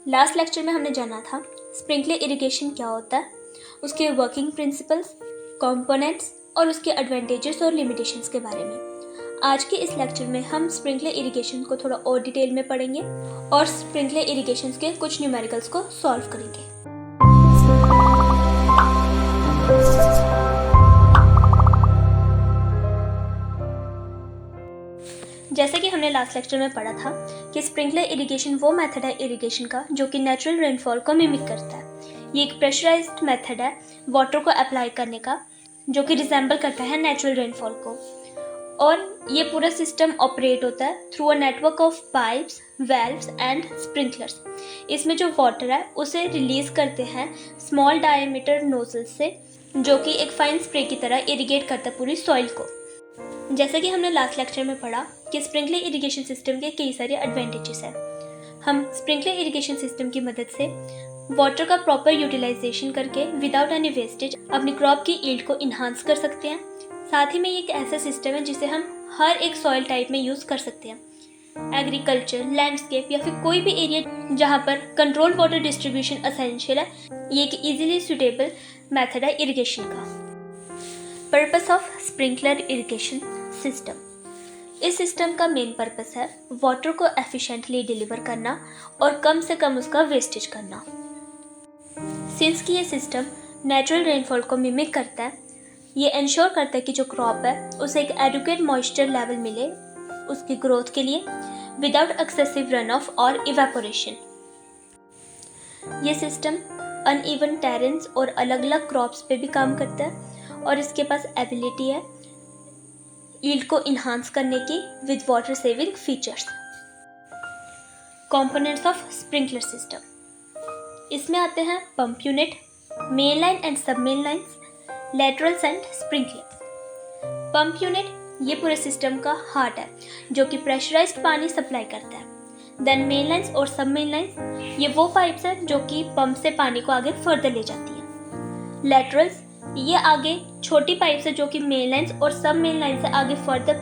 Last lecture में हमने जाना था स्प्रिंकलर इरिगेशन क्या होता है, उसके वर्किंग प्रिंसिपल्स, कंपोनेंट्स और उसके एडवांटेजेस और लिमिटेशंस के बारे में। आज के इस लेक्चर में हम स्प्रिंकलर इरिगेशन को थोड़ा और डिटेल में पढ़ेंगे और स्प्रिंकलर इरिगेशन के कुछ न्यूमेरिकल्स को सॉल्व करेंगे। जैसे कि हमने लास्ट लेक्चर में पढ़ा था कि स्प्रिंकलर इरिगेशन वो मेथड है इरिगेशन का जो कि नेचुरल रेनफॉल को मिमिक करता है। ये एक प्रेशराइज्ड मेथड है वाटर को अप्लाई करने का जो कि रिजेंबल करता है नेचुरल रेनफॉल को, और ये पूरा सिस्टम ऑपरेट होता है through a network of pipes, valves and sprinklers. इसमें जो वाटर है उसे रिलीज करते हैं स्मॉल डायमीटर नोजल से जो कि एक फाइन स्प्रे की तरह इरिगेट करता है पूरी सॉइल को। जैसे कि हमने लास्ट लेक्चर में पढ़ा कि स्प्रिंकलर इरिगेशन सिस्टम के कई सारे एडवांटेजेस हैं। हम स्प्रिंकलर इरिगेशन सिस्टम की मदद से वाटर का प्रॉपर यूटिलाइजेशन करके विदाउट एनी वेस्टेज अपनी क्रॉप की यील्ड को इन्हांस कर सकते हैं। साथ ही में ये एक ऐसा सिस्टम है जिसे हम हर एक सॉइल टाइप में यूज़ कर सकते हैं। एग्रीकल्चर, लैंडस्केप या फिर कोई भी एरिया जहाँ पर कंट्रोल वाटर डिस्ट्रीब्यूशन एसेंशियल है, ये एक इजीली सुटेबल मेथड है इरिगेशन का। Purpose of sprinkler irrigation system. इस सिस्टम का मेन पर्पस है वाटर को एफिशिएंटली डिलीवर करना और कम से कम उसका वेस्टेज करना। सिंस कि ये सिस्टम नेचुरल रेनफॉल को मिमिक करता है, ये इंश्योर करता है कि जो क्रॉप है उसे एक एडुकेट मॉइस्चर लेवल मिले उसकी ग्रोथ के लिए विदाउट एक्सेसिव रन ऑफ और इवेपोरेशन। ये सिस्टम अनइवन टेरेन्स और अलग अलग क्रॉप्स पे भी काम करता है और इसके पास एबिलिटी है यील्ड को इन्हांस करने की with water saving features. Components of sprinkler system. इसमें आते हैं pump unit, main line and sub main lines, laterals and sprinklers. Pump unit ये पूरे सिस्टम का हार्ट है जो कि प्रेशराइज्ड पानी सप्लाई करता है। देन मेन लाइन्स और सब मेन लाइन्स ये वो पाइप्स हैं जो कि पंप से पानी को आगे फर्दर ले जाती है। लेटरल्स ये आगे छोटी पाइप्स है जो कि मेन लाइन्स और सब मेन लाइन से आगे फर्दर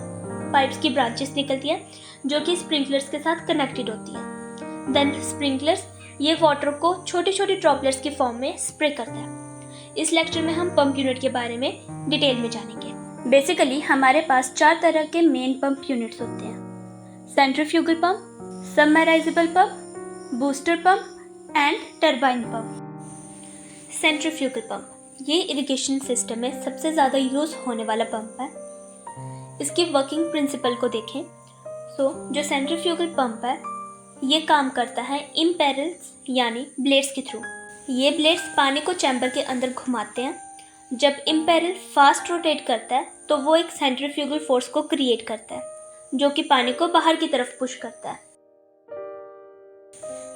पाइप्स की ब्रांचेस निकलती हैं जो कि स्प्रिंकलर्स के साथ कनेक्टेड होती है। देन स्प्रिंकलर्स ये वाटर को छोटी छोटी ड्रॉपलेट्स की फॉर्म में स्प्रे करता है। इस लेक्चर में हम पंप यूनिट के बारे में डिटेल में जानेंगे। बेसिकली हमारे पास 4 तरह के मेन पंप यूनिट्स होते हैं: centrifugal pump, submersible pump, booster pump and turbine pump. Centrifugal pump ये इरिगेशन सिस्टम में सबसे ज़्यादा यूज़ होने वाला पंप है। इसकी वर्किंग प्रिंसिपल को देखें जो सेंट्रीफ्यूगल पंप है ये काम करता है इम्पेरल्स यानी ब्लेड्स के थ्रू। ये ब्लेड्स पानी को चैम्बर के अंदर घुमाते हैं। जब इम्पेरल फास्ट रोटेट करता है तो वो एक सेंट्रीफ्यूगल फोर्स को क्रिएट करता है जो कि पानी को बाहर की तरफ पुश करता है।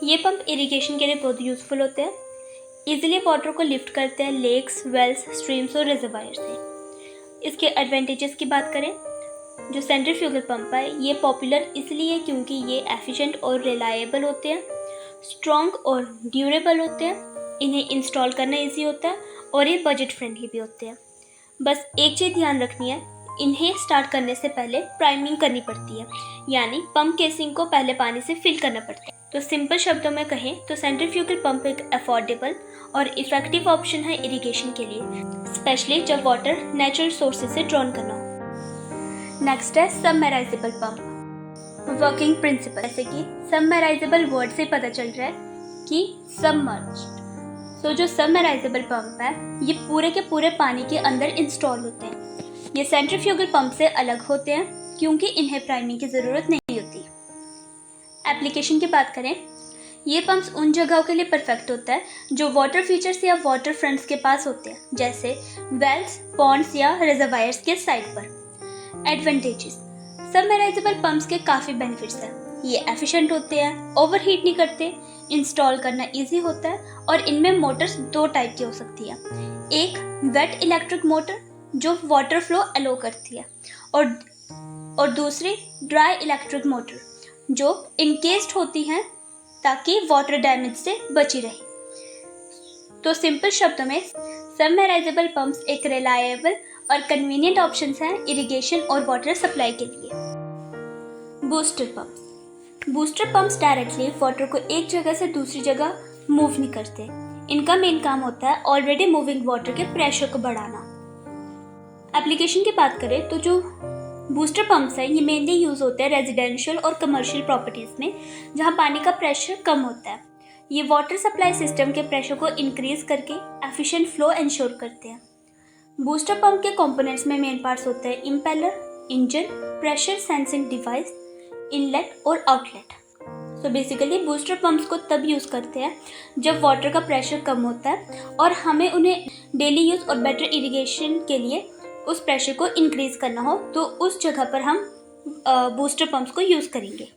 ये पंप इरिगेशन के लिए बहुत यूज़फुल होते हैं। इजीली वाटर को लिफ्ट करते हैं लेक्स, वेल्स, स्ट्रीम्स और रिजर्वायर से। इसके एडवांटेजेस की बात करें, जो सेंट्रीफ्यूगल पंप है ये पॉपुलर इसलिए क्योंकि ये एफिशिएंट और रिलायबल होते हैं, स्ट्रॉन्ग और ड्यूरेबल होते हैं, इन्हें इंस्टॉल करना इजी होता है और ये बजट फ्रेंडली भी होते हैं। बस एक चीज़ ध्यान रखनी है, इन्हें स्टार्ट करने से पहले प्राइमिंग करनी पड़ती है, यानी पंप केसिंग को पहले पानी से फिल करना पड़ता है। तो सिंपल शब्दों में कहें तो सेंट्रीफ्यूगल पंप एक अफोर्डेबल और इफेक्टिव ऑप्शन है इरिगेशन के लिए, स्पेशली जब वाटर नेचुरल सोर्सेज से ड्रॉन करना हो। नेक्स्ट है सबमर्सिबल पंप। वर्किंग प्रिंसिपल, जैसे कि सबमर्सिबल वर्ड से पता चल रहा है कि सबमर्ज्ड। जो सबमर्सिबल पंप है ये पूरे के पूरे पानी के अंदर इंस्टॉल होते हैं। ये सेंट्रीफ्यूगल पंप से अलग होते हैं क्योंकि इन्हें प्राइमिंग की ज़रूरत नहीं होती। एप्लीकेशन की बात करें, ये पंप्स उन जगहों के लिए परफेक्ट होता है जो वाटर फीचर्स या वाटर फ्रंट्स के पास होते हैं, जैसे वेल्स, पॉन्ड्स या रिजर्वायर्स के साइड पर। एडवांटेजेस, सबमर्सिबल पंप्स के काफ़ी बेनिफिट्स हैं। ये एफिशिएंट होते हैं, ओवरहीट नहीं करते, इंस्टॉल करना इजी होता है और इनमें मोटर्स 2 टाइप की हो सकती है। एक वेट इलेक्ट्रिक मोटर जो वाटर फ्लो अलो करती है और दूसरी ड्राई इलेक्ट्रिक मोटर जो इनकेस्ड होती हैं ताकि वाटर डैमेज से बची रहे। तो सिंपल शब्दों में सबमर्सिबल पंप्स एक रिलायबल और कन्वीनियंट ऑप्शंस हैं इरिगेशन और वाटर सप्लाई के लिए। Booster pumps. Booster pumps directly water को एक जगह से दूसरी जगह मूव नहीं करते। इनका मेन काम होता है ऑलरेडी मूविंग वाटर के प्रेशर को बढ़ाना। एप्लीकेशन की बात करें तो जो बूस्टर पंप्स है ये मेनली यूज होते हैं रेजिडेंशियल और कमर्शियल प्रॉपर्टीज में, जहाँ पानी का प्रेशर कम होता है। ये वाटर सप्लाई सिस्टम के प्रेशर को इंक्रीज करके एफिशिएंट फ्लो इंश्योर करते हैं। बूस्टर पंप के कंपोनेंट्स में मेन पार्ट्स होते हैं impeller, engine, pressure sensing device, inlet और outlet. So basically booster pumps को तब यूज़ करते हैं जब वाटर का प्रेशर कम होता है और हमें उन्हें डेली यूज़ और बेटर इरिगेशन के लिए उस प्रेशर को इंक्रीज करना हो, तो उस जगह पर हम बूस्टर पंप्स को यूज़ करेंगे।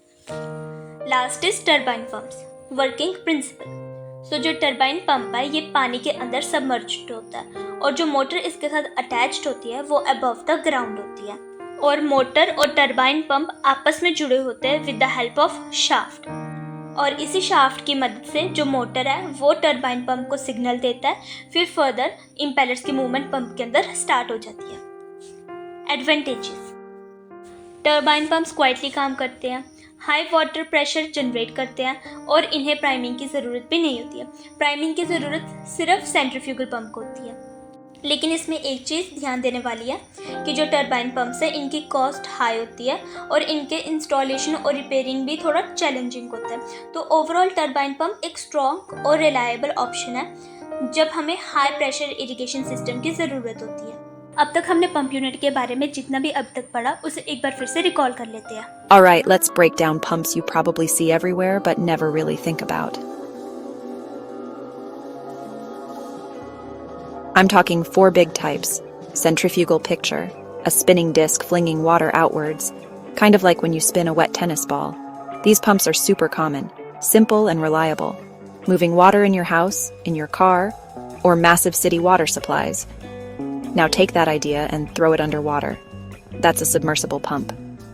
Last is turbine pumps. Working principle. So जो टरबाइन पंप है ये पानी के अंदर सबमर्ज्ड होता है और जो मोटर इसके साथ अटैच्ड होती है वो अबव द ग्राउंड होती है, और मोटर और टरबाइन पंप आपस में जुड़े होते हैं with the help of shaft, और इसी शाफ्ट की मदद से जो मोटर है वो टरबाइन पंप को सिग्नल देता है, फिर फर्दर इम्पेलर्स की मूवमेंट पंप के अंदर स्टार्ट हो जाती है। एडवांटेजेस। टरबाइन पंप्स क्वाइटली काम करते हैं, हाई वाटर प्रेशर जनरेट करते हैं और इन्हें प्राइमिंग की ज़रूरत भी नहीं होती है। प्राइमिंग की ज़रूरत सिर्फ सेंट्रीफ्यूगल पंप को होती है। लेकिन इसमें एक चीज़ ध्यान देने वाली है कि जो टरबाइन पंप्स है इनकी कॉस्ट हाई होती है और इनके इंस्टॉलेशन और रिपेयरिंग भी थोड़ा चैलेंजिंग होता है। तो ओवरऑल टरबाइन पंप एक स्ट्रॉन्ग और रिलायबल ऑप्शन है जब हमें हाई प्रेशर इरिगेशन सिस्टम की ज़रूरत होती है। अब तक हमने पंप यूनिट के बारे में जितना भी अब तक पढ़ा उसे एक बार फिर से रिकॉल कर लेते हैं। Alright, let's break down pumps you probably see everywhere but never really think about. I'm talking 4 big types. Centrifugal picture, a spinning disc flinging water outwards, kind of like when you spin a wet tennis ball. These pumps are super common, simple and reliable, moving water in your house, in your car, or massive city water supplies. Now take that idea and throw it underwater. That's a submersible pump.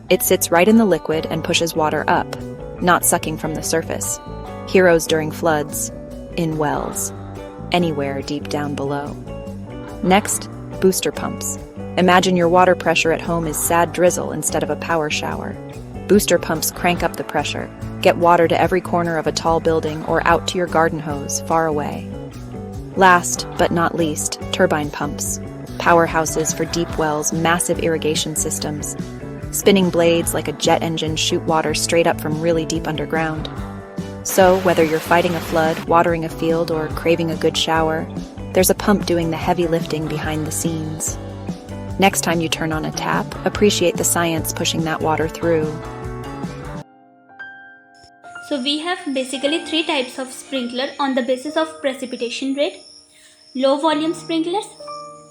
It sits right in the liquid and pushes water up, not sucking from the surface. Heroes during floods, in wells, anywhere deep down below. Next, booster pumps. Imagine your water pressure at home is sad drizzle instead of a power shower. Booster pumps crank up the pressure, get water to every corner of a tall building or out to your garden hose far away. Last, but not least, turbine pumps. Powerhouses for deep wells, massive irrigation systems. Spinning blades like a jet engine shoot water straight up from really deep underground. So, whether you're fighting a flood, watering a field, or craving a good shower, there's a pump doing the heavy lifting behind the scenes. Next time you turn on a tap, appreciate the science pushing that water through. So we have basically 3 types of sprinkler on the basis of precipitation rate: low volume sprinklers,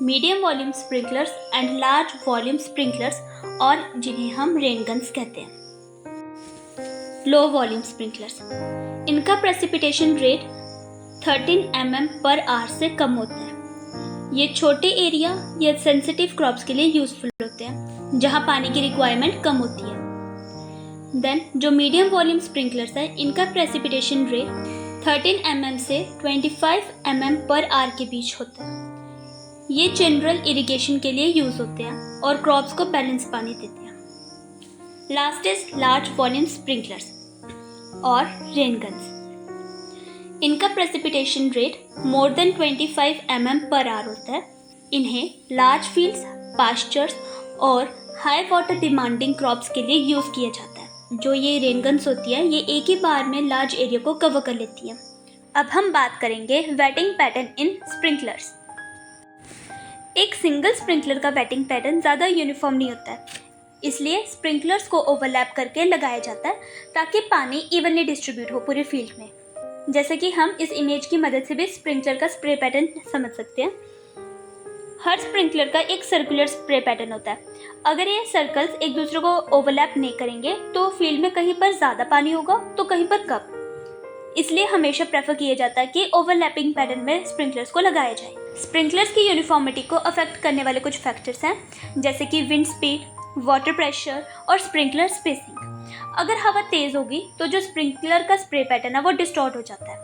medium volume sprinklers and large volume sprinklers, और जिन्हें हम rain guns कहते हैं। Low volume sprinklers, इनका precipitation rate 13 mm per hour से कम होता है। ये छोटे एरिया या सेंसिटिव क्रॉप्स के लिए यूजफुल होते हैं जहां पानी की रिक्वायरमेंट कम होती है। देन जो मीडियम वॉल्यूम स्प्रिंकलर्स है इनका प्रेसिपिटेशन रेट 13 mm से 25 mm पर आवर के बीच होता है। ये जनरल इरिगेशन के लिए यूज होते हैं और क्रॉप्स को बैलेंस पानी देते हैं। Last is large volume sprinklers और रेन गन्स। इनका precipitation rate more than 25 mm per hour होता है। इन्हें लार्ज फील्ड्स, पास्चर्स और हाई वाटर डिमांडिंग क्रॉप्स के लिए यूज किया जाता है। जो ये रेन गन्स होती है ये एक ही बार में लार्ज एरिया को कवर कर लेती है। अब हम बात करेंगे वेटिंग पैटर्न इन स्प्रिंकलर्स। एक सिंगल स्प्रिंकलर का वेटिंग पैटर्न ज़्यादा यूनिफॉर्म नहीं होता है, इसलिए स्प्रिंकलर्स को ओवरलैप करके लगाया जाता है ताकि पानी इवनली डिस्ट्रीब्यूट हो पूरे फील्ड में। जैसे कि हम इस इमेज की मदद से भी स्प्रिंकलर का स्प्रे पैटर्न समझ सकते हैं। हर स्प्रिंकलर का एक सर्कुलर स्प्रे पैटर्न होता है। अगर ये सर्कल्स एक दूसरे को ओवरलैप नहीं करेंगे तो फील्ड में कहीं पर ज़्यादा पानी होगा तो कहीं पर कम। इसलिए हमेशा प्रेफर किया जाता है कि ओवरलैपिंग पैटर्न में स्प्रिंकलर्स को लगाया जाए। स्प्रिंकलर्स की यूनिफॉर्मिटी को अफेक्ट करने वाले कुछ फैक्टर्स हैं जैसे कि विंड स्पीड, वाटर प्रेशर और स्प्रिंकलर स्पेसिंग। अगर हवा तेज होगी तो जो स्प्रिंकलर का स्प्रे पैटर्न है वो डिस्टॉर्ट हो जाता है।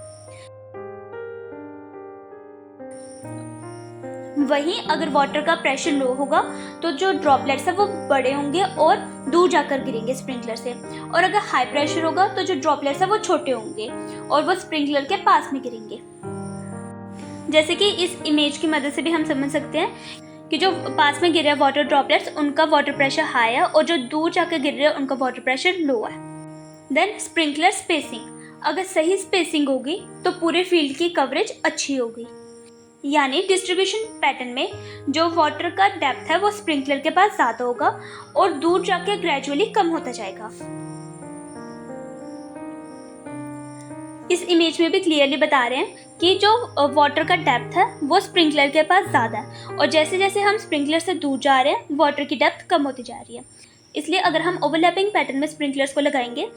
वहीं अगर वाटर का प्रेशर लो होगा तो जो ड्रॉपलेट्स है वो बड़े होंगे और दूर जाकर गिरेंगे स्प्रिंकलर से, और अगर हाई प्रेशर होगा तो जो ड्रॉपलेट्स है वो छोटे होंगे और वो स्प्रिंकलर के पास में गिरेंगे। जैसे कि इस इमेज की मदद से भी हम समझ सकते हैं कि जो पास में गिर रहे हैं वाटर ड्रॉपलेट्स उनका वाटर प्रेशर हाई है और जो दूर जाकर गिर रहे हैं उनका वाटर प्रेशर लो है। देन स्प्रिंकलर स्पेसिंग, अगर सही स्पेसिंग होगी तो पूरे फील्ड की कवरेज अच्छी होगी, यानी डिस्ट्रीब्यूशन पैटर्न में जो वाटर का डेप्थ है वो स्प्रिंकलर के पास ज़्यादा होगा और दूर जाके ग्रेजुअली कम होता जाएगा। इस इमेज में भी क्लियरली बता रहे हैं कि जो वाटर का डेप्थ है वो स्प्रिंकलर के पास ज़्यादा है और जैसे जैसे हम स्प्रिंकलर से दूर जा रहे हैं वाटर की डेप्थ कम होती जा रही है। इसलिए अगर हम ओवरलैपिंग पैटर्न में स्प्रिंकलर्स को लगाएंगे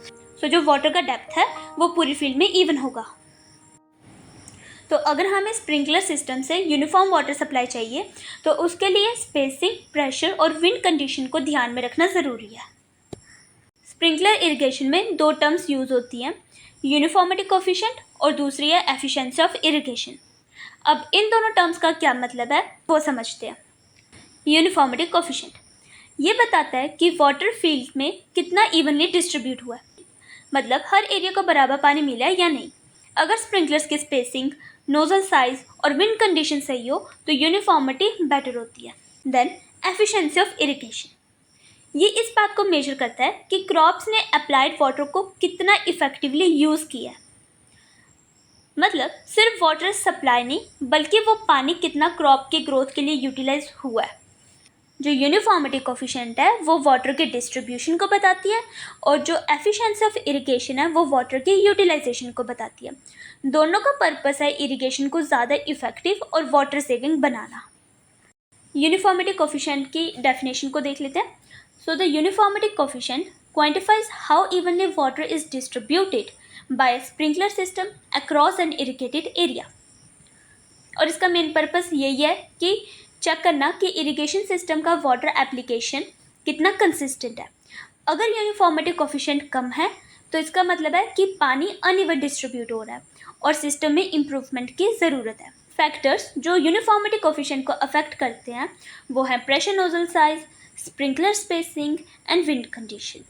तो जो वाटर का डेप्थ है वो पूरी फील्ड में इवन होगा। तो अगर हमें स्प्रिंकलर सिस्टम से यूनिफॉर्म वाटर सप्लाई चाहिए तो उसके लिए स्पेसिंग, प्रेशर और विंड कंडीशन को ध्यान में रखना ज़रूरी है। स्प्रिंकलर इरिगेशन में दो टर्म्स यूज़ होती हैं, यूनिफॉर्मिटी कोफिशिएंट और दूसरी है एफिशिएंसी ऑफ इरिगेशन। अब इन दोनों टर्म्स का क्या मतलब है वो समझते हैं। यूनिफॉर्मिटी कोफिशिएंट ये बताता है कि वाटर फील्ड में कितना इवनली डिस्ट्रीब्यूट हुआ है, मतलब हर एरिया को बराबर पानी मिला है या नहीं। अगर स्प्रिंकलर्स की स्पेसिंग, नोजल साइज और विंड कंडीशन सही हो तो यूनिफॉर्मिटी बेटर होती है। देन एफिशिएंसी ऑफ इरिगेशन, ये इस बात को मेजर करता है कि क्रॉप्स ने अप्लाइड वाटर को कितना इफेक्टिवली यूज़ किया है, मतलब सिर्फ वाटर सप्लाई नहीं बल्कि वो पानी कितना क्रॉप के ग्रोथ के लिए यूटिलाइज हुआ है। जो यूनिफॉर्मिटी कोफिशिएंट है वो वाटर के डिस्ट्रीब्यूशन को बताती है और जो एफिशिएंसी ऑफ इरिगेशन है वो वाटर के यूटिलाइजेशन को बताती है। दोनों का पर्पस है इरिगेशन को ज़्यादा इफेक्टिव और वाटर सेविंग बनाना। यूनिफॉर्मिटी कोफिशिएंट की डेफिनेशन को देख लेते हैं। So the uniformity coefficient quantifies how evenly water is distributed by sprinkler system across an irrigated area. और इसका मेन पर्पस यही है कि चेक करना कि इरिगेशन सिस्टम का वाटर एप्लीकेशन कितना कंसिस्टेंट है। अगर यूनिफॉर्मिटी कोफिशिएंट कम है तो इसका मतलब है कि पानी अनइवन डिस्ट्रीब्यूट हो रहा है और सिस्टम में इम्प्रूवमेंट की ज़रूरत है। फैक्टर्स जो यूनिफॉर्मिटी कोफिशिएंट को अफेक्ट करते हैं वो हैं pressure, nozzle size, sprinkler spacing and wind condition.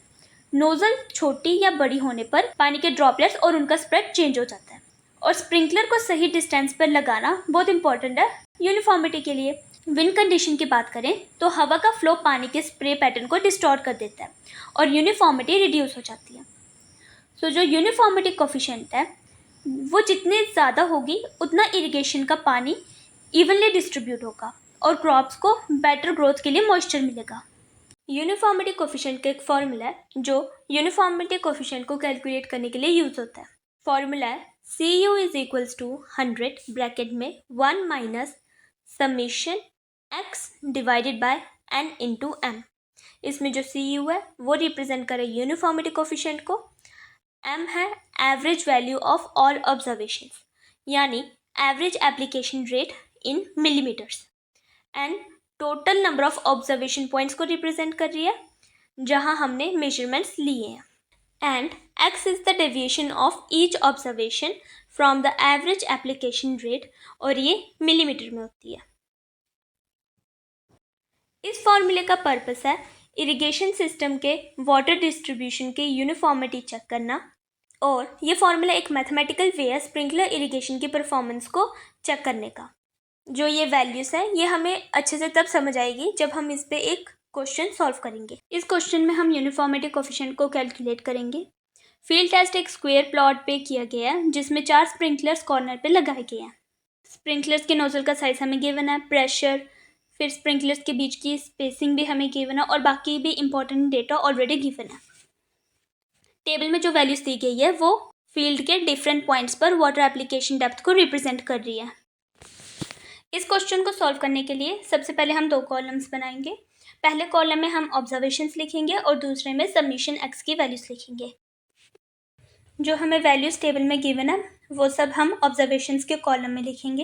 Nozzle छोटी या बड़ी होने पर पानी के ड्रॉपलेट्स और उनका स्प्रेड चेंज हो जाता है और स्प्रिंकलर को सही डिस्टेंस पर लगाना बहुत इंपॉर्टेंट है यूनिफॉर्मिटी के लिए। विंड कंडीशन की बात करें तो हवा का फ्लो पानी के स्प्रे पैटर्न को डिस्टॉर्ट कर देता है और यूनिफॉर्मिटी रिड्यूस हो जाती है। सो जो यूनिफॉर्मिटी कोफिशिएंट है वो जितनी ज़्यादा होगी उतना इरिगेशन का पानी इवनली डिस्ट्रीब्यूट होगा और क्रॉप्स को बेटर ग्रोथ के लिए मॉइस्चर मिलेगा। यूनिफॉर्मिटी कोफिशिएंट का एक फॉर्मूला है जो यूनिफॉर्मिटी कोफिशिएंट को कैलकुलेट करने के लिए यूज़ होता है। फॉर्मूला है CU is equals to 100 bracket में 1 minus summation x divided by n into m। इसमें जो CU है वो रिप्रेजेंट करे यूनिफॉर्मिटी कोफिशिएंट को, m है average value of all observations यानी average application rate in millimetres, and total number of observation points को रिप्रेजेंट कर रही है जहां हमने मेजरमेंट्स लिए हैं, and x is the deviation of each observation from the average application rate और ये मिलीमीटर में होती है। इस फॉर्मूले का पर्पस है इरिगेशन सिस्टम के वाटर डिस्ट्रीब्यूशन के यूनिफॉर्मिटी चेक करना, और ये फॉर्मूला एक मैथमेटिकल वे है स्प्रिंकलर इरिगेशन की परफॉर्मेंस को चेक करने का। जो ये वैल्यूज़ है ये हमें अच्छे से तब समझ आएगी जब हम इस पे एक क्वेश्चन सॉल्व करेंगे। इस क्वेश्चन में हम यूनिफॉर्मिटी कोफिशिएंट को कैलकुलेट करेंगे। फील्ड टेस्ट एक स्क्वायर प्लॉट पे किया गया है जिसमें 4 स्प्रिंकलर्स कॉर्नर पे लगाए गए हैं। स्प्रिंकलर्स के नोजल का साइज हमें गिवन है, प्रेशर, फिर स्प्रिंकलर्स के बीच की स्पेसिंग भी हमें गिवन है और बाकी भी इंपॉर्टेंट डेटा ऑलरेडी गिवन है। टेबल में जो वैल्यूज़ दी गई है वो फील्ड के डिफरेंट पॉइंट्स पर वाटर एप्लीकेशन डेप्थ को रिप्रेजेंट कर रही है। इस क्वेश्चन को सॉल्व करने के लिए सबसे पहले हम 2 कॉलम्स बनाएंगे। पहले कॉलम में हम ऑब्जर्वेशंस लिखेंगे और दूसरे में सबमिशन x की वैल्यूज़ लिखेंगे। जो हमें वैल्यूज़ टेबल में गिवन है वो सब हम ऑब्जर्वेशंस के कॉलम में लिखेंगे।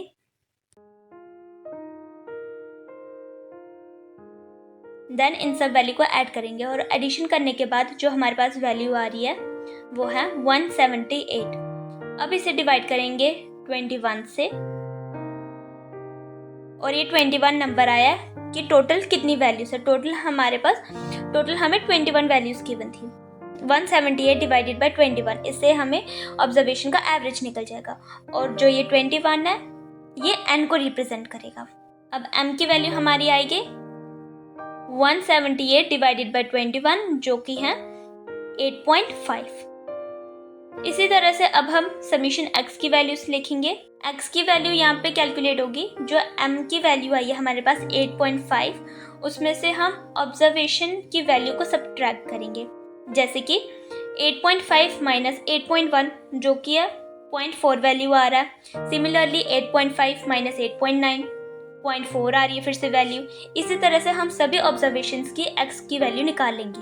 देन इन सब वैल्यू को ऐड करेंगे और एडिशन करने के बाद जो हमारे पास वैल्यू आ रही है वो है 178। अब इसे डिवाइड करेंगे 21 से और ये 21 नंबर आया है कि टोटल कितनी वैल्यूज है। टोटल हमें 21 वैल्यूज गिवन थी। 178 डिवाइडेड बाय 21, इससे हमें ऑब्जर्वेशन का एवरेज निकल जाएगा। और जो ये 21 है ये n को रिप्रेजेंट करेगा। अब m की वैल्यू हमारी आएगी 178 डिवाइडेड बाय 21 जो कि है 8.5। इसी तरह से अब हम समीशन x की वैल्यूज लिखेंगे। x की वैल्यू यहाँ पे कैलकुलेट होगी। जो m की वैल्यू आई है हमारे पास 8.5, उसमें से हम ऑब्जर्वेशन की वैल्यू को सब्ट्रैक्ट करेंगे। जैसे कि 8.5 माइनस 8.1 जो कि है 0.4 वैल्यू आ रहा है। सिमिलरली 8.5 माइनस 8.9 0.4 आ रही है फिर से वैल्यू। इसी तरह से हम सभी ऑब्जर्वेशंस की x की वैल्यू निकाल लेंगे।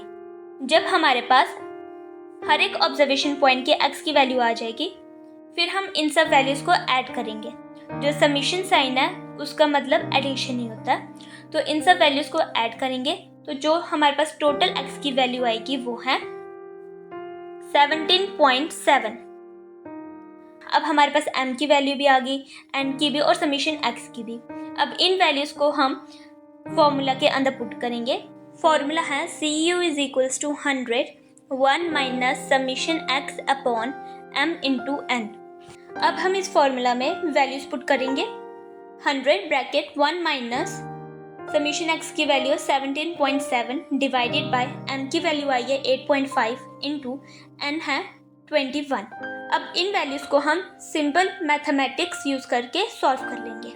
जब हमारे पास हर एक ऑब्जर्वेशन पॉइंट की x की वैल्यू आ जाएगी, फिर हम इन सब वैल्यूज को ऐड करेंगे। जो समीशन साइन है उसका मतलब एडिशन ही होता है। तो इन सब वैल्यूज को ऐड करेंगे तो जो हमारे पास टोटल x की वैल्यू आएगी वो है 17.7। अब हमारे पास m की वैल्यू भी आ गई, n की भी और समीशन x की भी। अब इन वैल्यूज को हम फॉर्मूला के अंदर पुट करेंगे। फॉर्मूला है CU is equals to 100 1 minus summation x upon m into n। अब हम इस फॉर्मूला में वैल्यूज पुट करेंगे। 100 ब्रैकेट 1 माइनस समीशन x की वैल्यू 17.7 डिवाइडेड बाय m की वैल्यू आई है 8.5 इंटू n है 21। अब इन वैल्यूज को हम सिंपल मैथमेटिक्स यूज करके सॉल्व कर लेंगे।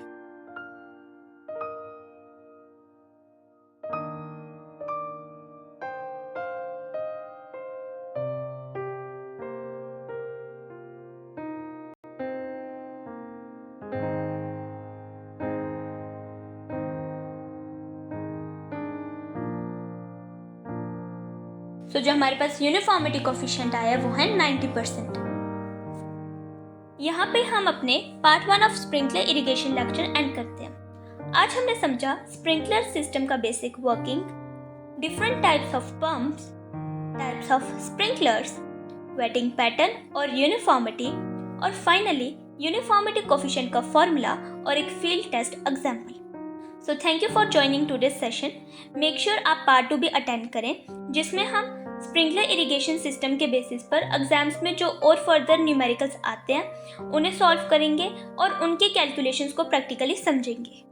जो हमारे पास यूनिफॉर्मिटी कोफिशिएंट आया वो है 90%। यहाँ पे हम अपने part 1 of sprinkler irrigation lecture end करते हैं। आज हमने समझा स्प्रिंकलर सिस्टम का basic working, different types of pumps, types of sprinklers, wetting pattern और यूनिफॉर्मिटी, और फाइनली यूनिफॉर्मिटी कोफिशिएंट का फॉर्मूला और एक field test example. So thank you for joining today's session. Make sure आप पार्ट 2 भी attend करें, जिसमें हम स्प्रिंकलर इरिगेशन सिस्टम के बेसिस पर एग्जाम्स में जो और फर्दर न्यूमेरिकल्स आते हैं उन्हें सॉल्व करेंगे और उनके कैलकुलेशंस को प्रैक्टिकली समझेंगे।